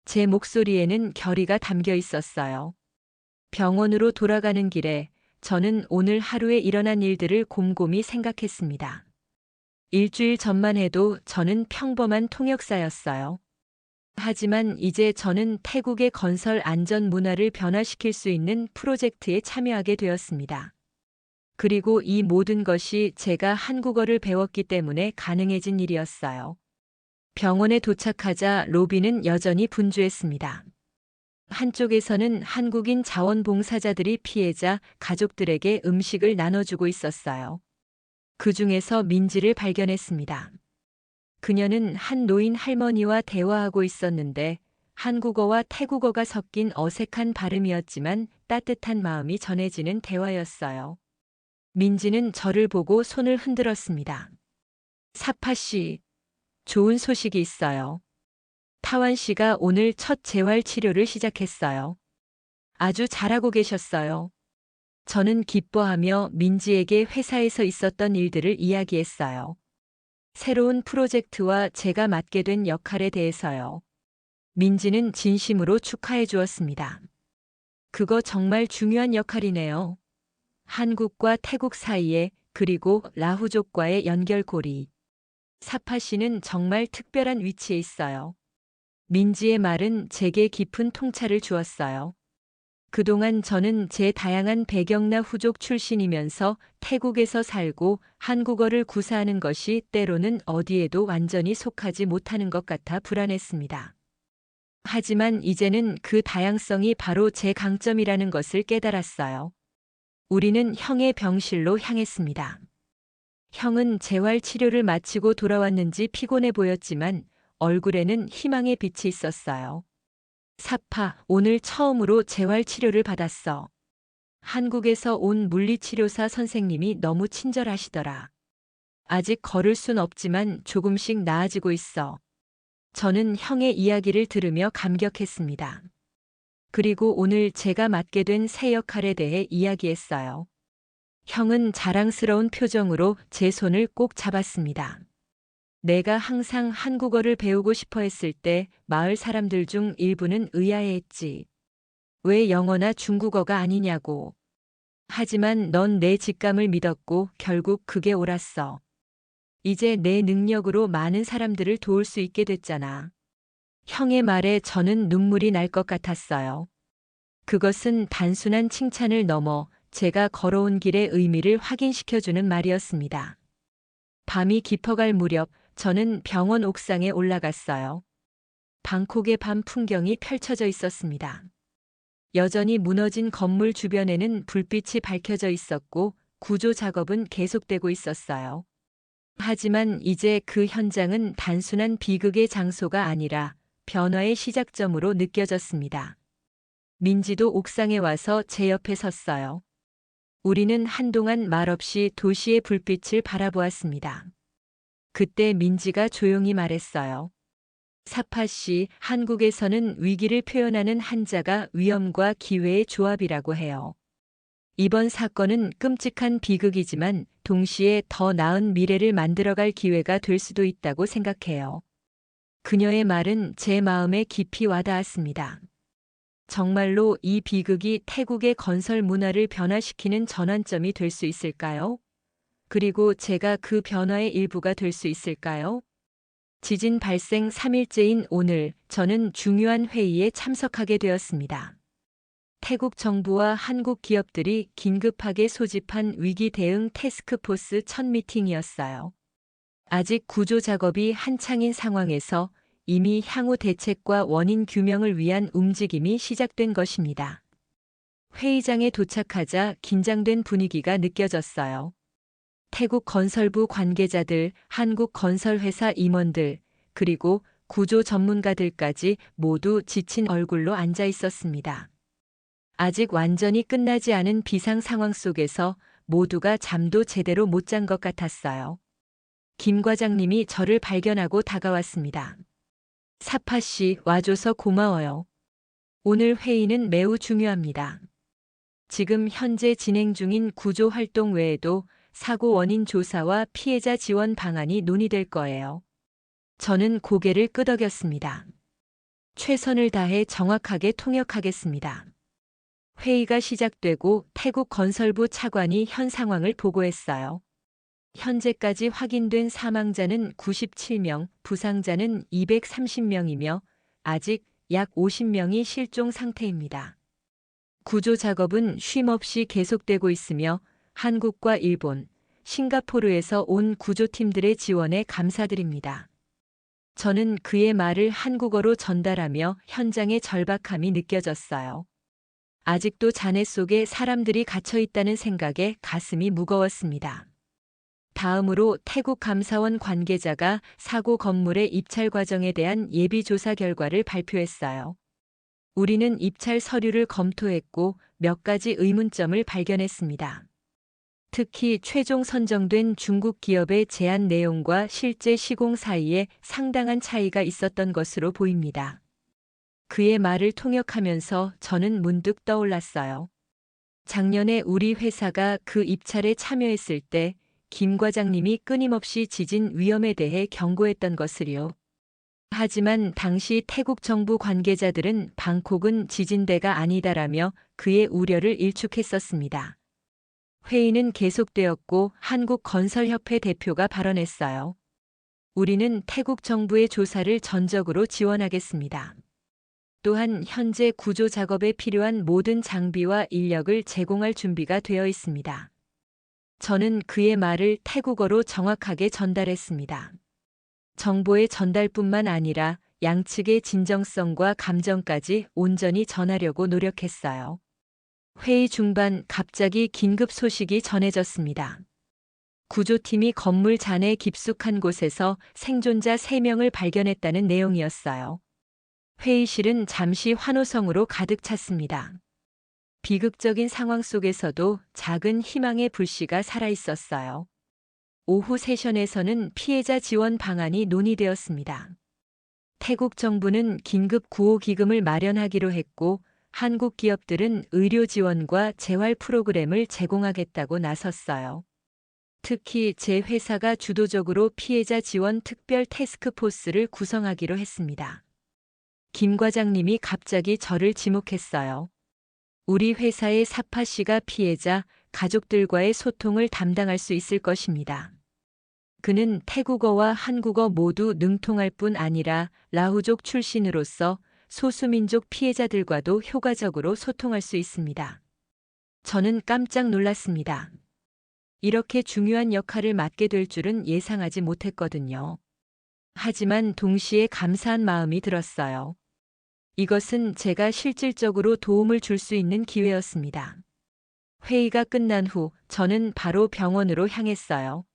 A: 제 목소리에는 결의가 담겨 있었어요. 병원으로 돌아가는 길에 저는 오늘 하루에 일어난 일들을 곰곰이 생각했습니다. 일주일 전만 해도 저는 평범한 통역사였어요. 하지만 이제 저는 태국의 건설 안전 문화를 변화시킬 수 있는 프로젝트에 참여하게 되었습니다. 그리고 이 모든 것이 제가 한국어를 배웠기 때문에 가능해진 일이었어요. 병원에 도착하자 로비는 여전히 분주했습니다. 한쪽에서는 한국인 자원봉사자들이 피해자 가족들에게 음식을 나눠주고 있었어요. 그 중에서 민지를 발견했습니다. 그녀는 한 노인 할머니와 대화하고 있었는데 한국어와 태국어가 섞인 어색한 발음이었지만 따뜻한 마음이 전해지는 대화였어요. 민지는 저를 보고 손을 흔들었습니다. 사파 씨, 좋은 소식이 있어요. 타완 씨가 오늘 첫 재활 치료를 시작했어요. 아주 잘하고 계셨어요. 저는 기뻐하며 민지에게 회사에서 있었던 일들을 이야기했어요. 새로운 프로젝트와 제가 맡게 된 역할에 대해서요. 민지는 진심으로 축하해 주었습니다. 그거 정말 중요한 역할이네요. 한국과 태국 사이에 그리고 라후족과의 연결고리. 사파 씨는 정말 특별한 위치에 있어요. 민지의 말은 제게 깊은 통찰을 주었어요. 그동안 저는 제 다양한 배경나 후족 출신이면서 태국에서 살고 한국어를 구사하는 것이 때로는 어디에도 완전히 속하지 못하는 것 같아 불안했습니다. 하지만 이제는 그 다양성이 바로 제 강점이라는 것을 깨달았어요. 우리는 형의 병실로 향했습니다. 형은 재활 치료를 마치고 돌아왔는지 피곤해 보였지만 얼굴에는 희망의 빛이 있었어요. 사파, 오늘 처음으로 재활 치료를 받았어. 한국에서 온 물리치료사 선생님이 너무 친절하시더라. 아직 걸을 순 없지만 조금씩 나아지고 있어. 저는 형의 이야기를 들으며 감격했습니다. 그리고 오늘 제가 맡게 된 새 역할에 대해 이야기했어요. 형은 자랑스러운 표정으로 제 손을 꼭 잡았습니다. 내가 항상 한국어를 배우고 싶어 했을 때 마을 사람들 중 일부는 의아해했지. 왜 영어나 중국어가 아니냐고. 하지만 넌 내 직감을 믿었고 결국 그게 옳았어. 이제 내 능력으로 많은 사람들을 도울 수 있게 됐잖아. 형의 말에 저는 눈물이 날 것 같았어요. 그것은 단순한 칭찬을 넘어 제가 걸어온 길의 의미를 확인시켜주는 말이었습니다. 밤이 깊어갈 무렵 저는 병원 옥상에 올라갔어요. 방콕의 밤 풍경이 펼쳐져 있었습니다. 여전히 무너진 건물 주변에는 불빛이 밝혀져 있었고 구조 작업은 계속되고 있었어요. 하지만 이제 그 현장은 단순한 비극의 장소가 아니라 변화의 시작점으로 느껴졌습니다. 민지도 옥상에 와서 제 옆에 섰어요. 우리는 한동안 말없이 도시의 불빛을 바라보았습니다. 그때 민지가 조용히 말했어요. 사파 씨, 한국에서는 위기를 표현하는 한자가 위험과 기회의 조합이라고 해요. 이번 사건은 끔찍한 비극이지만 동시에 더 나은 미래를 만들어갈 기회가 될 수도 있다고 생각해요. 그녀의 말은 제 마음에 깊이 와닿았습니다. 정말로 이 비극이 태국의 건설 문화를 변화시키는 전환점이 될 수 있을까요? 그리고 제가 그 변화의 일부가 될 수 있을까요? 지진 발생 3일째인 오늘 저는 중요한 회의에 참석하게 되었습니다. 태국 정부와 한국 기업들이 긴급하게 소집한 위기 대응 태스크포스 첫 미팅이었어요. 아직 구조 작업이 한창인 상황에서 이미 향후 대책과 원인 규명을 위한 움직임이 시작된 것입니다. 회의장에 도착하자 긴장된 분위기가 느껴졌어요. 태국 건설부 관계자들, 한국 건설회사 임원들, 그리고 구조 전문가들까지 모두 지친 얼굴로 앉아 있었습니다. 아직 완전히 끝나지 않은 비상 상황 속에서 모두가 잠도 제대로 못 잔 것 같았어요. 김 과장님이 저를 발견하고 다가왔습니다. 사파 씨, 와줘서 고마워요. 오늘 회의는 매우 중요합니다. 지금 현재 진행 중인 구조 활동 외에도 사고 원인 조사와 피해자 지원 방안이 논의될 거예요. 저는 고개를 끄덕였습니다. 최선을 다해 정확하게 통역하겠습니다. 회의가 시작되고 태국 건설부 차관이 현 상황을 보고했어요. 현재까지 확인된 사망자는 97명, 부상자는 230명이며 아직 약 50명이 실종 상태입니다. 구조 작업은 쉼없이 계속되고 있으며 한국과 일본, 싱가포르에서 온 구조팀들의 지원에 감사드립니다. 저는 그의 말을 한국어로 전달하며 현장의 절박함이 느껴졌어요. 아직도 잔해 속에 사람들이 갇혀 있다는 생각에 가슴이 무거웠습니다. 다음으로 태국 감사원 관계자가 사고 건물의 입찰 과정에 대한 예비 조사 결과를 발표했어요. 우리는 입찰 서류를 검토했고 몇 가지 의문점을 발견했습니다. 특히 최종 선정된 중국 기업의 제안 내용과 실제 시공 사이에 상당한 차이가 있었던 것으로 보입니다. 그의 말을 통역하면서 저는 문득 떠올랐어요. 작년에 우리 회사가 그 입찰에 참여했을 때 김 과장님이 끊임없이 지진 위험에 대해 경고했던 것을요. 하지만 당시 태국 정부 관계자들은 방콕은 지진대가 아니다라며 그의 우려를 일축했었습니다. 회의는 계속되었고 한국건설협회 대표가 발언했어요. 우리는 태국 정부의 조사를 전적으로 지원하겠습니다. 또한 현재 구조 작업에 필요한 모든 장비와 인력을 제공할 준비가 되어 있습니다. 저는 그의 말을 태국어로 정확하게 전달했습니다. 정보의 전달뿐만 아니라 양측의 진정성과 감정까지 온전히 전하려고 노력했어요. 회의 중반 갑자기 긴급 소식이 전해졌습니다. 구조팀이 건물 잔해 깊숙한 곳에서 생존자 3명을 발견했다는 내용이었어요. 회의실은 잠시 환호성으로 가득 찼습니다. 비극적인 상황 속에서도 작은 희망의 불씨가 살아있었어요. 오후 세션에서는 피해자 지원 방안이 논의되었습니다. 태국 정부는 긴급 구호 기금을 마련하기로 했고, 한국 기업들은 의료 지원과 재활 프로그램을 제공하겠다고 나섰어요. 특히 제 회사가 주도적으로 피해자 지원 특별 태스크포스를 구성하기로 했습니다. 김 과장님이 갑자기 저를 지목했어요. 우리 회사의 사파 씨가 피해자, 가족들과의 소통을 담당할 수 있을 것입니다. 그는 태국어와 한국어 모두 능통할 뿐 아니라 라후족 출신으로서 소수민족 피해자들과도 효과적으로 소통할 수 있습니다. 저는 깜짝 놀랐습니다. 이렇게 중요한 역할을 맡게 될 줄은 예상하지 못했거든요. 하지만 동시에 감사한 마음이 들었어요. 이것은 제가 실질적으로 도움을 줄 수 있는 기회였습니다. 회의가 끝난 후 저는 바로 병원으로 향했어요.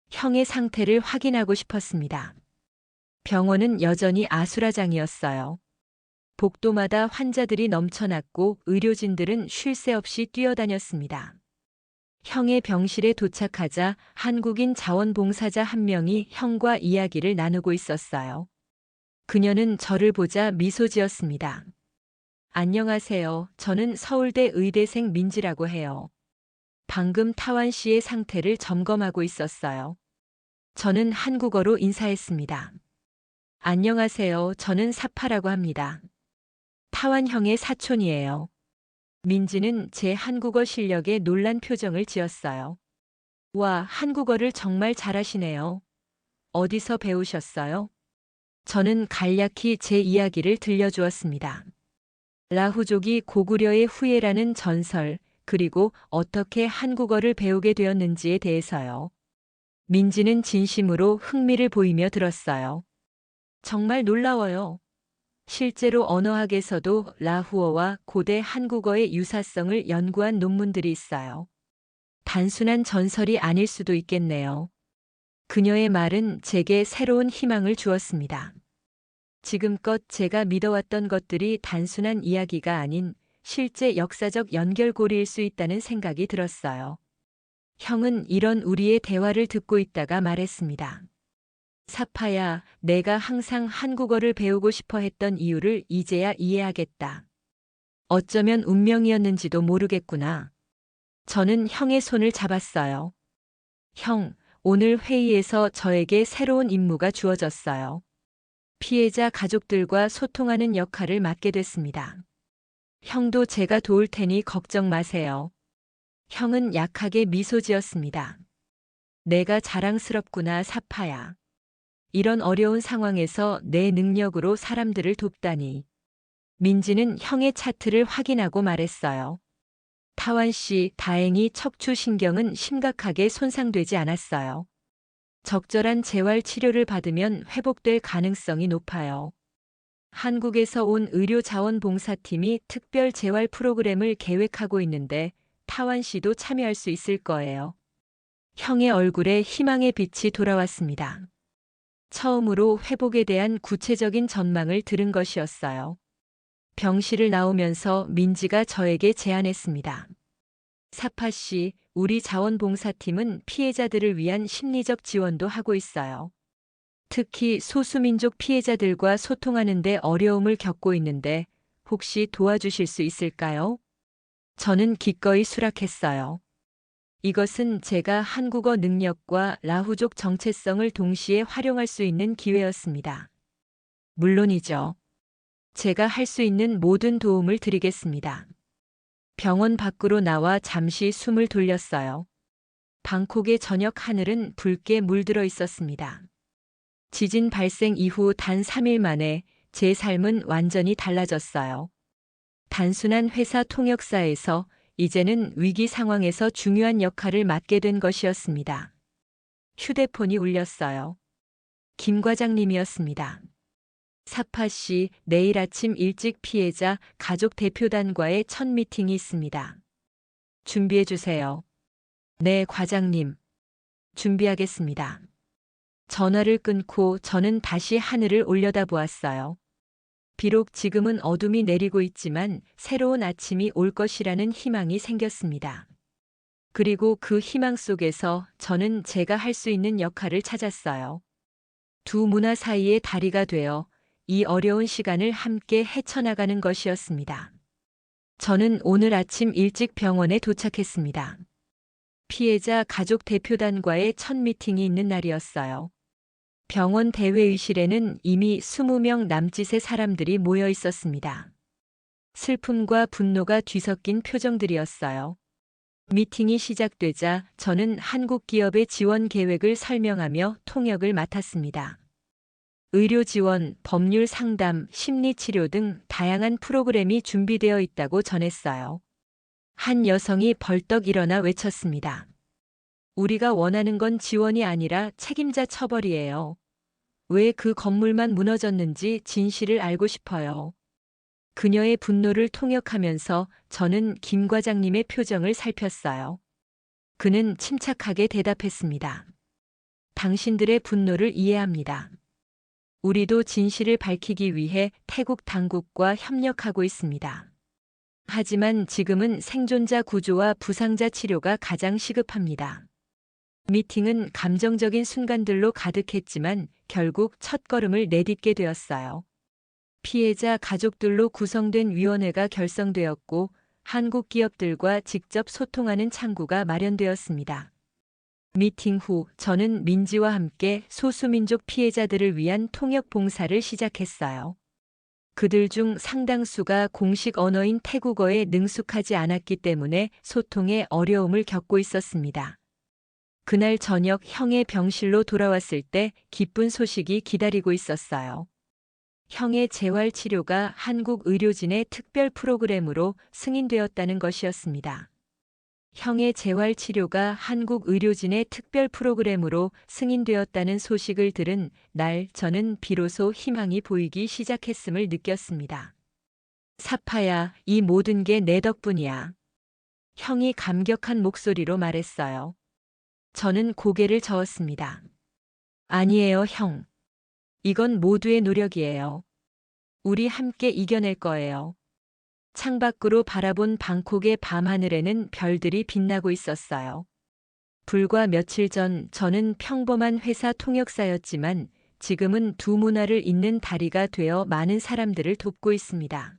A: 형의 상태를 확인하고 싶었습니다. 병원은 여전히 아수라장이었어요. 복도마다 환자들이 넘쳐났고 의료진들은 쉴 새 없이 뛰어다녔습니다. 형의 병실에 도착하자 한국인 자원봉사자 한 명이 형과 이야기를 나누고 있었어요. 그녀는 저를 보자 미소 지었습니다. 안녕하세요. 저는 서울대 의대생 민지라고 해요. 방금 타완 씨의 상태를 점검하고 있었어요. 저는 한국어로 인사했습니다. 안녕하세요. 저는 사파라고 합니다. 타완 형의 사촌이에요. 민지는 제 한국어 실력에 놀란 표정을 지었어요. 와, 한국어를 정말 잘하시네요. 어디서 배우셨어요? 저는 간략히 제 이야기를 들려주었습니다. 라후족이 고구려의 후예라는 전설, 그리고 어떻게 한국어를 배우게 되었는지에 대해서요. 민지는 진심으로 흥미를 보이며 들었어요. 정말 놀라워요. 실제로 언어학에서도 라후어와 고대 한국어의 유사성을 연구한 논문들이 있어요. 단순한 전설이 아닐 수도 있겠네요. 그녀의 말은 제게 새로운 희망을 주었습니다. 지금껏 제가 믿어왔던 것들이 단순한 이야기가 아닌 실제 역사적 연결고리일 수 있다는 생각이 들었어요. 형은 이런 우리의 대화를 듣고 있다가 말했습니다. 사파야, 내가 항상 한국어를 배우고 싶어 했던 이유를 이제야 이해하겠다. 어쩌면 운명이었는지도 모르겠구나. 저는 형의 손을 잡았어요. 형, 오늘 회의에서 저에게 새로운 임무가 주어졌어요. 피해자 가족들과 소통하는 역할을 맡게 됐습니다. 형도 제가 도울 테니 걱정 마세요. 형은 약하게 미소 지었습니다. 내가 자랑스럽구나, 사파야. 이런 어려운 상황에서 내 능력으로 사람들을 돕다니. 민지는 형의 차트를 확인하고 말했어요. 타완 씨, 다행히 척추신경은 심각하게 손상되지 않았어요. 적절한 재활 치료를 받으면 회복될 가능성이 높아요. 한국에서 온 의료자원봉사팀이 특별 재활 프로그램을 계획하고 있는데 타완 씨도 참여할 수 있을 거예요. 형의 얼굴에 희망의 빛이 돌아왔습니다. 처음으로 회복에 대한 구체적인 전망을 들은 것이었어요. 병실을 나오면서 민지가 저에게 제안했습니다. 사파 씨, 우리 자원봉사팀은 피해자들을 위한 심리적 지원도 하고 있어요. 특히 소수민족 피해자들과 소통하는 데 어려움을 겪고 있는데 혹시 도와주실 수 있을까요? 저는 기꺼이 수락했어요. 이것은 제가 한국어 능력과 라후족 정체성을 동시에 활용할 수 있는 기회였습니다. 물론이죠. 제가 할 수 있는 모든 도움을 드리겠습니다. 병원 밖으로 나와 잠시 숨을 돌렸어요. 방콕의 저녁 하늘은 붉게 물들어 있었습니다. 지진 발생 이후 단 3일 만에 제 삶은 완전히 달라졌어요. 단순한 회사 통역사에서 이제는 위기 상황에서 중요한 역할을 맡게 된 것이었습니다. 휴대폰이 울렸어요. 김 과장님이었습니다. 사파 씨, 내일 아침 일찍 피해자 가족 대표단과의 첫 미팅이 있습니다. 준비해 주세요. 네, 과장님. 준비하겠습니다. 전화를 끊고 저는 다시 하늘을 올려다보았어요. 비록 지금은 어둠이 내리고 있지만 새로운 아침이 올 것이라는 희망이 생겼습니다. 그리고 그 희망 속에서 저는 제가 할 수 있는 역할을 찾았어요. 두 문화 사이의 다리가 되어 이 어려운 시간을 함께 헤쳐나가는 것이었습니다. 저는 오늘 아침 일찍 병원에 도착했습니다. 피해자 가족 대표단과의 첫 미팅이 있는 날이었어요. 병원 대회의실에는 이미 20명 남짓의 사람들이 모여 있었습니다. 슬픔과 분노가 뒤섞인 표정들이었어요. 미팅이 시작되자 저는 한국 기업의 지원 계획을 설명하며 통역을 맡았습니다. 의료 지원, 법률 상담, 심리 치료 등 다양한 프로그램이 준비되어 있다고 전했어요. 한 여성이 벌떡 일어나 외쳤습니다. 우리가 원하는 건 지원이 아니라 책임자 처벌이에요. 왜 그 건물만 무너졌는지 진실을 알고 싶어요. 그녀의 분노를 통역하면서 저는 김 과장님의 표정을 살폈어요. 그는 침착하게 대답했습니다. 당신들의 분노를 이해합니다. 우리도 진실을 밝히기 위해 태국 당국과 협력하고 있습니다. 하지만 지금은 생존자 구조와 부상자 치료가 가장 시급합니다. 미팅은 감정적인 순간들로 가득했지만 결국 첫걸음을 내딛게 되었어요. 피해자 가족들로 구성된 위원회가 결성되었고 한국 기업들과 직접 소통하는 창구가 마련되었습니다. 미팅 후 저는 민지와 함께 소수민족 피해자들을 위한 통역 봉사를 시작했어요. 그들 중 상당수가 공식 언어인 태국어에 능숙하지 않았기 때문에 소통에 어려움을 겪고 있었습니다. 그날 저녁 형의 병실로 돌아왔을 때 기쁜 소식이 기다리고 있었어요. 형의 재활치료가 한국 의료진의 특별 프로그램으로 승인되었다는 것이었습니다. 형의 재활치료가 한국 의료진의 특별 프로그램으로 승인되었다는 소식을 들은 날 저는 비로소 희망이 보이기 시작했음을 느꼈습니다. 사파야, 이 모든 게 내 덕분이야. 형이 감격한 목소리로 말했어요. 저는 고개를 저었습니다. 아니에요, 형. 이건 모두의 노력이에요. 우리 함께 이겨낼 거예요. 창밖으로 바라본 방콕의 밤하늘에는 별들이 빛나고 있었어요. 불과 며칠 전 저는 평범한 회사 통역사였지만 지금은 두 문화를 잇는 다리가 되어 많은 사람들을 돕고 있습니다.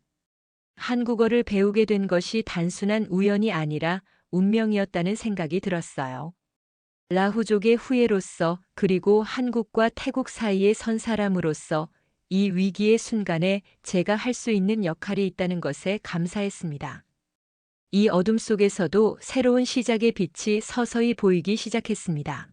A: 한국어를 배우게 된 것이 단순한 우연이 아니라 운명이었다는 생각이 들었어요. 라후족의 후예로서 그리고 한국과 태국 사이에 선 사람으로서 이 위기의 순간에 제가 할 수 있는 역할이 있다는 것에 감사했습니다. 이 어둠 속에서도 새로운 시작의 빛이 서서히 보이기 시작했습니다.